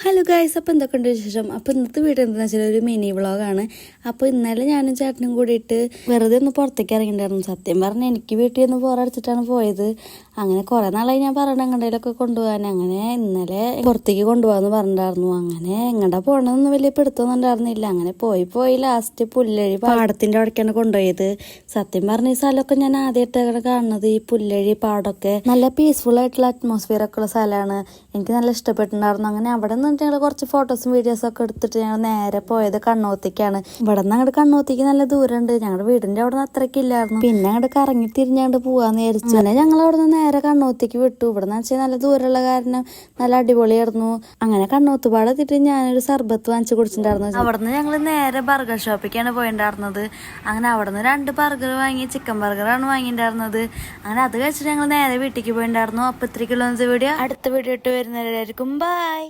Hello guys, അപ്പോൾ എന്തൊക്കെയുണ്ട് വിശേഷം? അപ്പോൾ ഇന്നത്തെ വീഡിയോ എന്താണെന്ന് വെച്ചാൽ ഒരു മിനി വ്ളോഗാണ്. അപ്പോൾ ഇന്നലെ ഞാനും ചേട്ടനും കൂടിയിട്ട് വെറുതെ ഒന്ന് പുറത്തേക്ക് ഇറങ്ങിയിട്ടുണ്ടായിരുന്നു. സത്യം പറഞ്ഞാൽ എനിക്ക് വീട്ടിൽ നിന്ന് പോരടിച്ചിട്ടാണ് പോയത്. അങ്ങനെ കുറേ നാളായി ഞാൻ പറയണം എങ്ങടേലൊക്കെ കൊണ്ടുപോകാൻ. അങ്ങനെ ഇന്നലെ പുറത്തേക്ക് കൊണ്ടുപോകാമെന്ന് പറഞ്ഞിട്ടുണ്ടായിരുന്നു. അങ്ങനെ എങ്ങടാ പോകണമെന്നൊന്നും വലിയ പിടുത്തൊന്നും ഉണ്ടായിരുന്നില്ല. അങ്ങനെ പോയി ലാസ്റ്റ് പുല്ലഴി പാടത്തിൻ്റെ അവിടേക്കാണ് കൊണ്ടുപോയത്. സത്യം പറഞ്ഞ ഈ സ്ഥലമൊക്കെ ഞാൻ ആദ്യമായിട്ടാണ് കാണുന്നത്. ഈ പുല്ലഴി പാടമൊക്കെ നല്ല പീസ്ഫുൾ ആയിട്ടുള്ള അറ്റ്മോസ്ഫിയർ ഒക്കെ ഉള്ള സ്ഥലമാണ്. എനിക്ക് നല്ല ഇഷ്ടപ്പെട്ടിട്ടുണ്ടായിരുന്നു. അങ്ങനെ അവിടെ നിന്ന് ഞങ്ങൾ കുറച്ച് ഫോട്ടോസും വീഡിയോസും ഒക്കെ എടുത്തിട്ട് ഞങ്ങൾ നേരെ പോയത് കണ്ണോത്തിക്കാണ്. ഇവിടെ നിന്ന് അങ്ങോട്ട് കണ്ണോത്തിക്ക് നല്ല ദൂരമുണ്ട്. ഞങ്ങളുടെ വീടിന്റെ അവിടെ നിന്ന് അത്രയ്ക്ക് ഇല്ലായിരുന്നു. പിന്നെ അങ്ങോട്ട് കറങ്ങി തിരിഞ്ഞാണ്ട് പോവാന്ന് വിചാരിച്ചു. അങ്ങനെ ഞങ്ങൾ അവിടെ നിന്ന് നേരെ കണ്ണോത്തിക്ക് വിട്ടു. ഇവിടെ നിന്ന് വെച്ചാൽ നല്ല ദൂരമുള്ള കാരണം നല്ല അടിപൊളിയായിരുന്നു. അങ്ങനെ കണ്ണോത്തുപാട് എത്തിയിട്ട് ഞാനൊരു സർബത്ത് വാങ്ങിച്ചു കുടിച്ചിട്ടുണ്ടായിരുന്നു. അവിടെ നിന്ന് ഞങ്ങൾ നേരെ ബർഗർ ഷോപ്പിലേക്കാണ് പോയിട്ടുണ്ടായിരുന്നത്. അങ്ങനെ അവിടെ നിന്ന് 2 ബർഗർ വാങ്ങി, ചിക്കൻ ബർഗറാണ് വാങ്ങിയിട്ടുണ്ടായിരുന്നത്. അങ്ങനെ അത് കഴിച്ചിട്ട് ഞങ്ങൾ നേരെ വീട്ടിലേക്ക് പോയിട്ടുണ്ടായിരുന്നു. അപ്പോൾ ഇത്രയ്ക്കുള്ള വീഡിയോ അടുത്ത വീഡിയോ ഇട്ട് വരുന്നവരായിരിക്കും. ബൈ.